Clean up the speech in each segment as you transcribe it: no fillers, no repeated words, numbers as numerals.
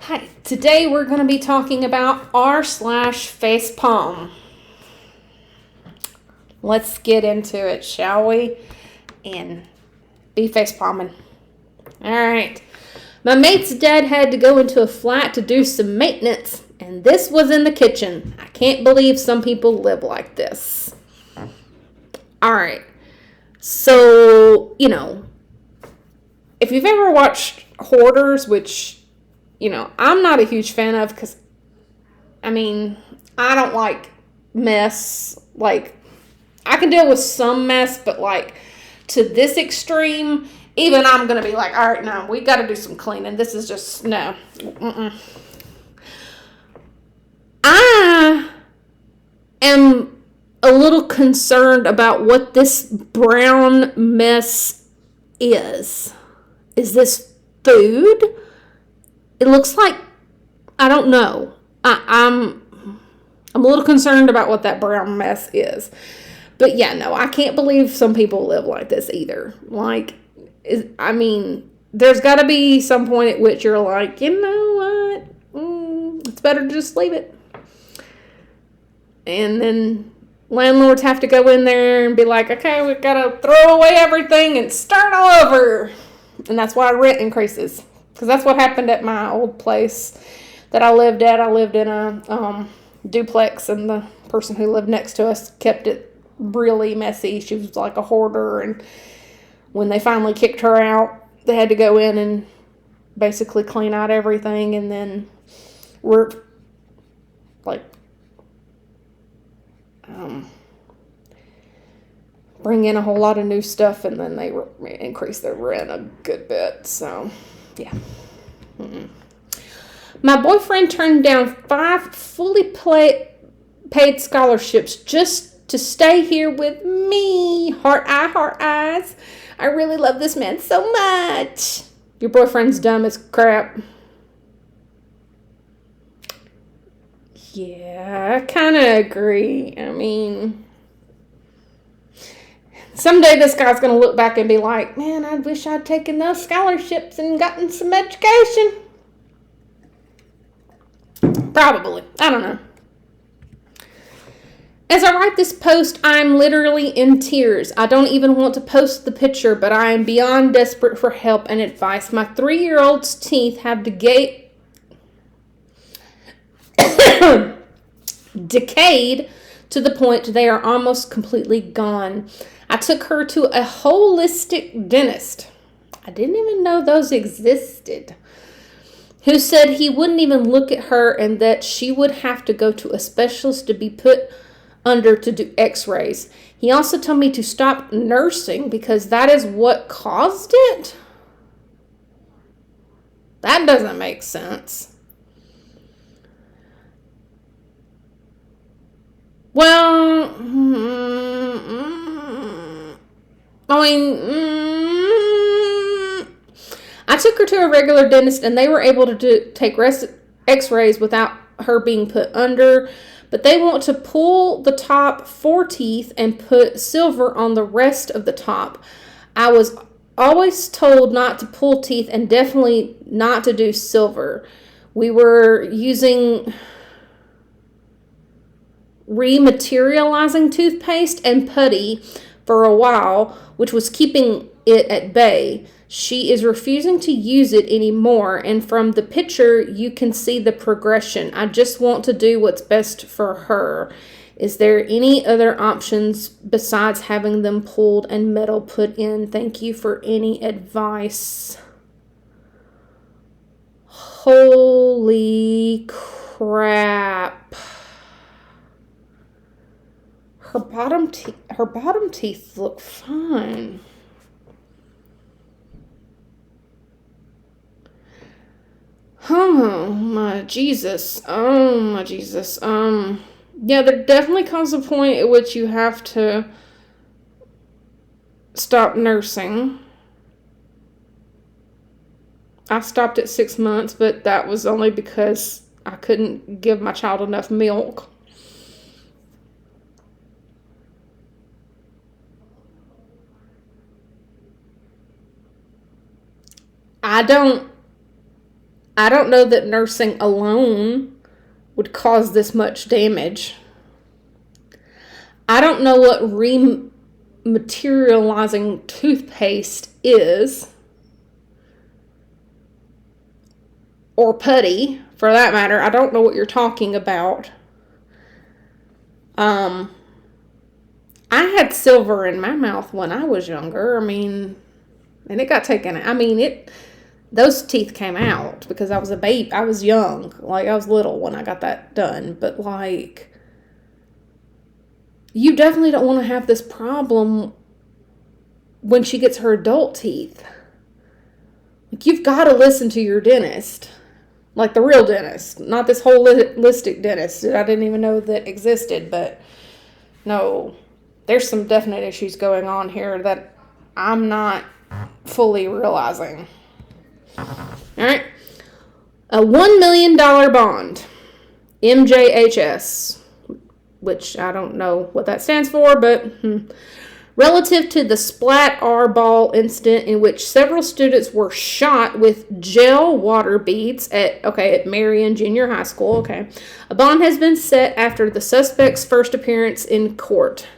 Hi, today we're going to be talking about r/facepalm. Let's get into it, shall we? And be facepalming. Alright. My mate's dad had to go into a flat to do some maintenance, and this was in the kitchen. I can't believe some people live like this. Alright. So, if you've ever watched Hoarders, which I'm not a huge fan of because, I don't like mess. Like, I can deal with some mess, but, to this extreme, even I'm going to be like, all right, no, we got to do some cleaning. This is just, no. Mm-mm. I am a little concerned about what this brown mess is. Is this food? It looks like, I don't know. I'm a little concerned about what that brown mess is. But yeah, no, I can't believe some people live like this either. There's got to be some point at which you're like, you know what? It's better to just leave it. And then landlords have to go in there and be like, okay, we've got to throw away everything and start all over. And that's why rent increases. Because that's what happened at my old place that I lived at. I lived in a duplex, and the person who lived next to us kept it really messy. She was like a hoarder, and when they finally kicked her out, they had to go in and basically clean out everything, and then bring in a whole lot of new stuff, and then they increase their rent a good bit. So, yeah. Mm-mm. My boyfriend turned down 5 fully paid scholarships just to stay here with me. Heart eyes. I really love this man so much. Your boyfriend's dumb as crap. Yeah, I kind of agree. Someday this guy's going to look back and be like, man, I wish I'd taken those scholarships and gotten some education. Probably. I don't know. As I write this post, I'm literally in tears. I don't even want to post the picture, but I am beyond desperate for help and advice. My 3-year-old's teeth have decayed to the point they are almost completely gone. I took her to a holistic dentist. I didn't even know those existed. Who said he wouldn't even look at her and that she would have to go to a specialist to be put under to do x-rays. He also told me to stop nursing because that is what caused it. That doesn't make sense. Well, I took her to a regular dentist, and they were able to take x-rays without her being put under, but they want to pull the top 4 teeth and put silver on the rest of the top. I was always told not to pull teeth and definitely not to do silver. We were using rematerializing toothpaste and putty for a while, which was keeping it at bay. She is refusing to use it anymore, and from the picture you can see the progression. I just want to do what's best for her. Is there any other options besides having them pulled and metal put in? Thank you for any advice. Holy crap. Her bottom teeth look fine. Oh my Jesus. Yeah, there definitely comes a point at which you have to stop nursing. I stopped at 6 months, but that was only because I couldn't give my child enough milk. I don't I don't know that nursing alone would cause this much damage. I don't know what rematerializing toothpaste is, or putty, for that matter. I don't know what you're talking about. I had silver in my mouth when I was younger. I mean, and it got taken. I mean, those teeth came out because I was a baby. I was young. Like, I was little when I got that done. But, like, you definitely don't want to have this problem when she gets her adult teeth. Like, you've got to listen to your dentist. Like, the real dentist. Not this holistic dentist that I didn't even know that existed. But, no, there's some definite issues going on here that I'm not fully realizing. All right. A $1 million bond. MJHS. Which I don't know what that stands for, but relative to the Splat R ball incident in which several students were shot with gel water beads at Marion Junior High School. Okay. A bond has been set after the suspect's first appearance in court.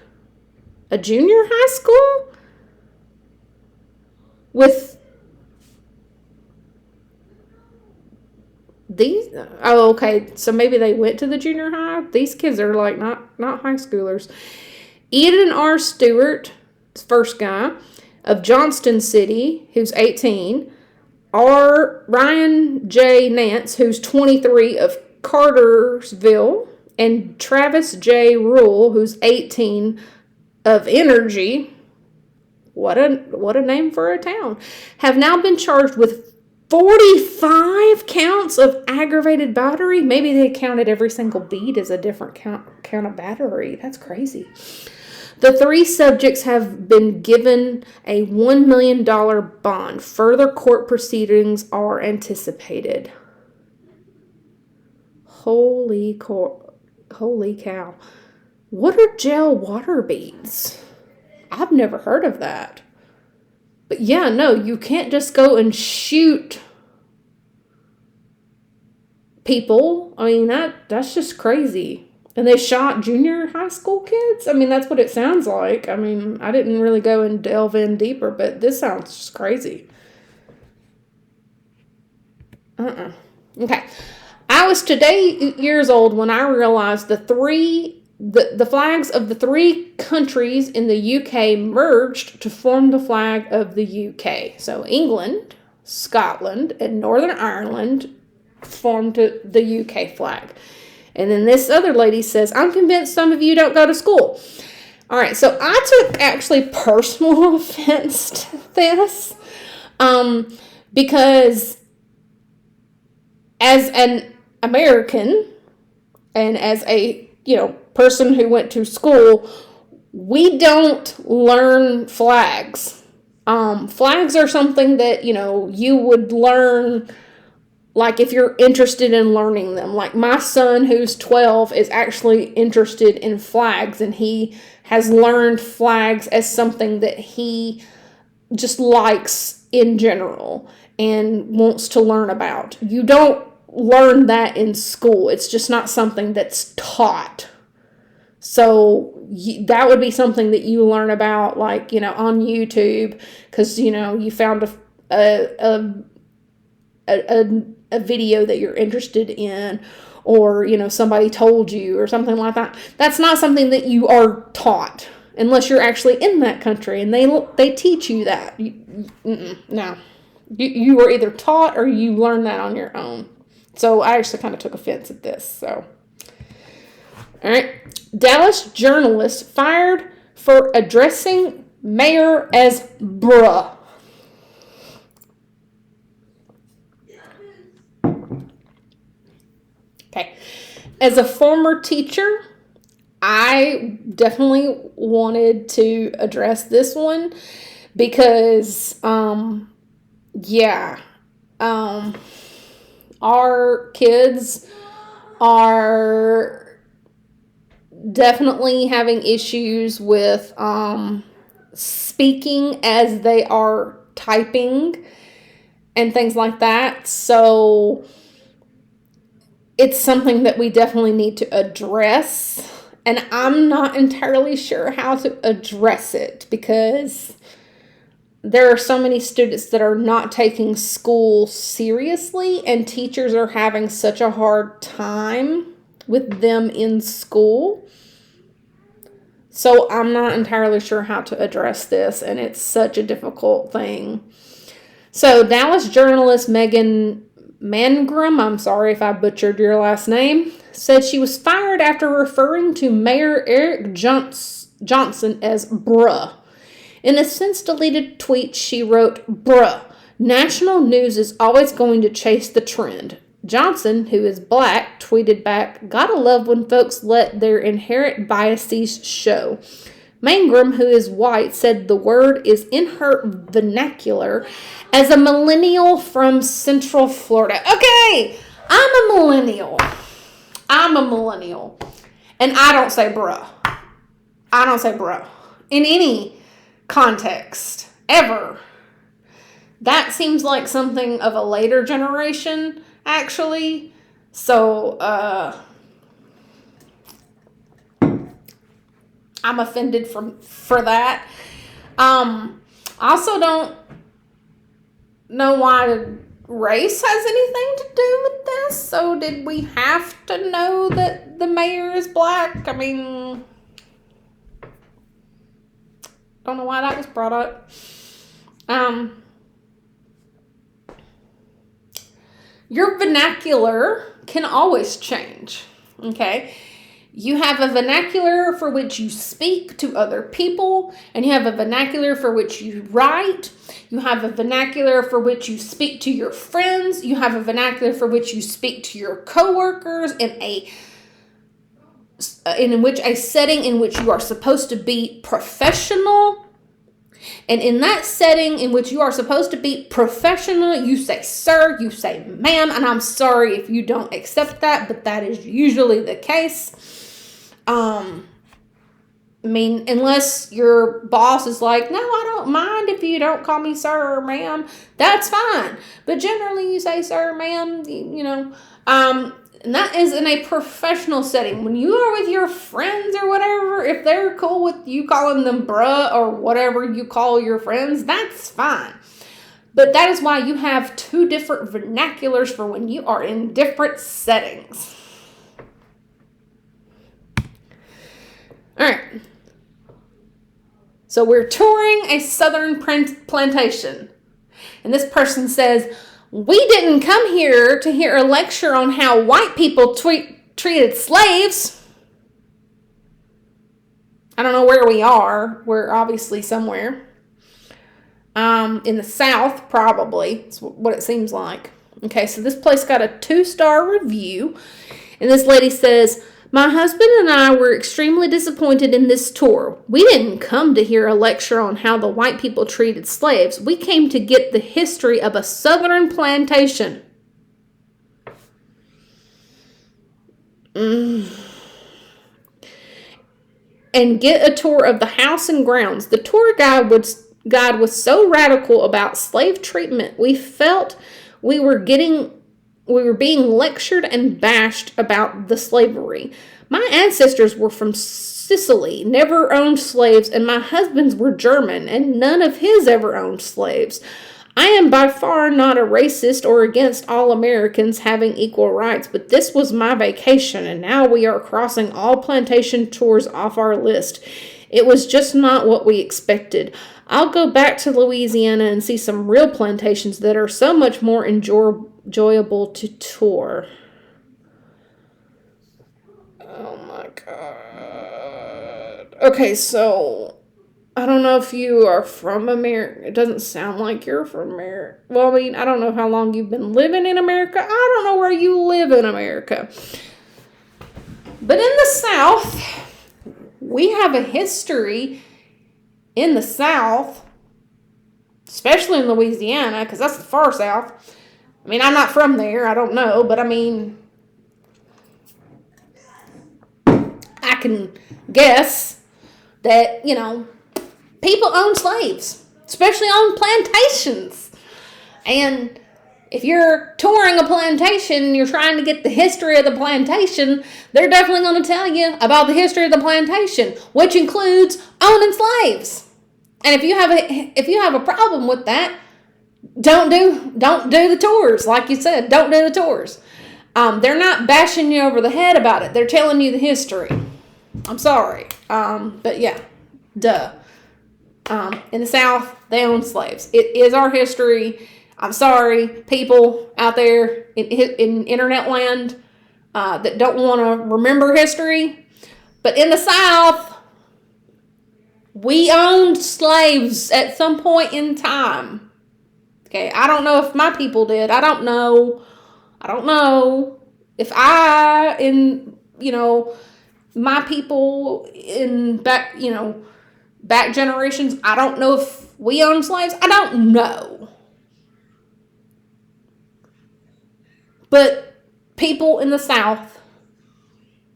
A junior high school? With these, oh, okay, so maybe they went to the junior high. These kids are like not high schoolers. Eden R. Stewart, first guy, of Johnston City, who's 18. Ryan J. Nance, who's 23, of Cartersville. And Travis J. Rule, who's 18, of Energy. What a name for a town. Have now been charged with 45 counts of aggravated battery. Maybe they counted every single bead as a different count of battery. That's crazy. The three subjects have been given a $1 million bond. Further court proceedings are anticipated. Holy cow. What are gel water beads? I've never heard of that. But yeah, no, you can't just go and shoot people. I mean, that's just crazy. And they shot junior high school kids? I mean, that's what it sounds like. I mean, I didn't really go and delve in deeper, but this sounds just crazy. Okay. I was today years old when I realized the flags of the three countries in the UK merged to form the flag of the UK. So England, Scotland, and Northern Ireland formed the UK flag. And then this other lady says, I'm convinced some of you don't go to school. All right, so I took actually personal offense to this because as an American and as a person who went to school, we don't learn flags. Flags are something that, you would learn, like, if you're interested in learning them. Like, my son, who's 12, is actually interested in flags, and he has learned flags as something that he just likes in general and wants to learn about. You don't learn that in school. It's just not something that's taught. So that would be something that you learn about, like, on YouTube, because, you found a video that you're interested in, or, somebody told you or something like that. That's not something that you are taught unless you're actually in that country and they teach you that. No. You are either taught or you learn that on your own. So I actually kind of took offense at this. So, all right. Dallas journalist fired for addressing mayor as bruh. Okay. As a former teacher, I definitely wanted to address this one because, our kids are definitely having issues with speaking as they are typing, and things like that. So it's something that we definitely need to address. And I'm not entirely sure how to address it because there are so many students that are not taking school seriously, and teachers are having such a hard time with them in school. So I'm not entirely sure how to address this, and it's such a difficult thing. So Dallas journalist Megan Mangrum, I'm sorry if I butchered your last name, said she was fired after referring to Mayor Eric Johnson as bruh. In a since-deleted tweet, she wrote, "Bruh, national news is always going to chase the trend." Johnson, who is black, tweeted back, "Gotta love when folks let their inherent biases show." Mangrum, who is white, said the word is in her vernacular as a millennial from Central Florida. Okay, I'm a millennial. And I don't say bruh. I don't say bruh. In any context, ever. That seems like something of a later generation, actually. So, I'm offended for that. I also don't know why race has anything to do with this. So did we have to know that the mayor is black? I mean, don't know why that was brought up. Your vernacular can always change. Okay. You have a vernacular for which you speak to other people, and you have a vernacular for which you write. You have a vernacular for which you speak to your friends. You have a vernacular for which you speak to your coworkers in which a setting in which you are supposed to be professional. And in that setting in which you are supposed to be professional, you say sir, you say ma'am, and I'm sorry if you don't accept that, but that is usually the case. I mean, unless your boss is like, no, I don't mind if you don't call me sir or ma'am, that's fine. But generally you say sir, ma'am, and that is in a professional setting. When you are with your friends or whatever, if they're cool with you calling them bruh or whatever you call your friends, that's fine. But that is why you have two different vernaculars for when you are in different settings. All right. So we're touring a southern plantation. And this person says, "We didn't come here to hear a lecture on how white people treated slaves." I don't know where we are. We're obviously somewhere. In the South, probably. That's what it seems like. Okay, so this place got a 2-star review. And this lady says, "My husband and I were extremely disappointed in this tour. We didn't come to hear a lecture on how the white people treated slaves. We came to get the history of a southern plantation." And get a tour of the house and grounds. The tour guide was so radical about slave treatment, we felt we were being lectured and bashed about the slavery. My ancestors were from Sicily, never owned slaves, and my husband's were German, and none of his ever owned slaves. I am by far not a racist or against all Americans having equal rights, but this was my vacation, and now we are crossing all plantation tours off our list. It was just not what we expected. I'll go back to Louisiana and see some real plantations that are so much more enjoyable to tour. Oh my God. Okay, so I don't know if you are from America. It doesn't sound like you're from America. Well, I mean, I don't know how long you've been living in America. I don't know where you live in America. But in the South, we have a history in the South, especially in Louisiana, because that's the far South. I mean, I'm not from there. I don't know. But, I mean, I can guess that, people own slaves, especially on plantations. And if you're touring a plantation and you're trying to get the history of the plantation, they're definitely going to tell you about the history of the plantation, which includes owning slaves. And if you have a problem with that, don't do the tours. Like you said, don't do the tours. They're not bashing you over the head about it. They're telling you the history. I'm sorry. But yeah, duh. In the South, they own slaves. It is our history. I'm sorry, people out there in internet land that don't want to remember history. But in the South, we owned slaves at some point in time. Okay, I don't know if my people did. I don't know if my people in back generations, I don't know if we owned slaves. I don't know. But people in the South,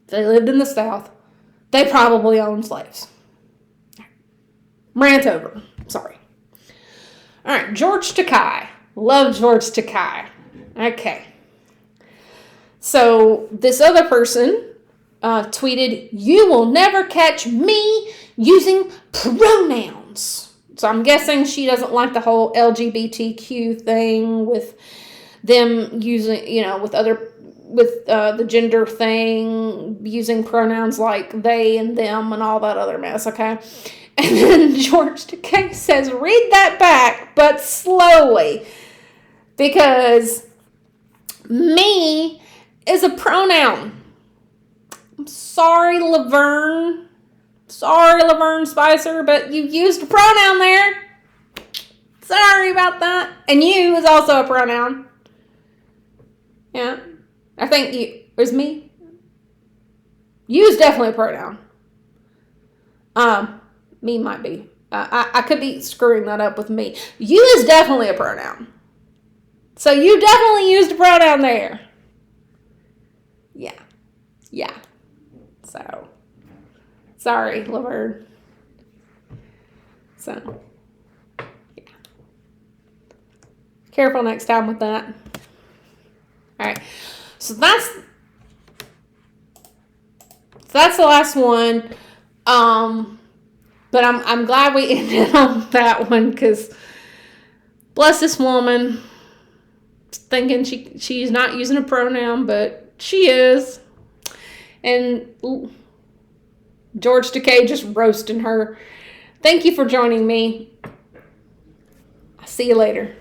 if they lived in the South, they probably owned slaves. Rant over. Sorry. All right, George Takei. Love George Takei. Okay. So this other person tweeted, "You will never catch me using pronouns." So I'm guessing she doesn't like the whole LGBTQ thing with them using, with the gender thing, using pronouns like they and them and all that other mess, okay? And then George Takei says, read that back, but slowly, because me is a pronoun. I'm sorry, Laverne. Sorry, Laverne Spicer, but you used a pronoun there. Sorry about that. And you is also a pronoun. Yeah. I think is me. You is definitely a pronoun. Me might be. I could be screwing that up with me. You is definitely a pronoun. So you definitely used a pronoun there. Yeah. So, sorry, Laverne. So, yeah. Careful next time with that. All right. So that's the last one. But I'm glad we ended on that one, because bless this woman, thinking she's not using a pronoun, but she is. And George Takei just roasting her. Thank you for joining me. I'll see you later.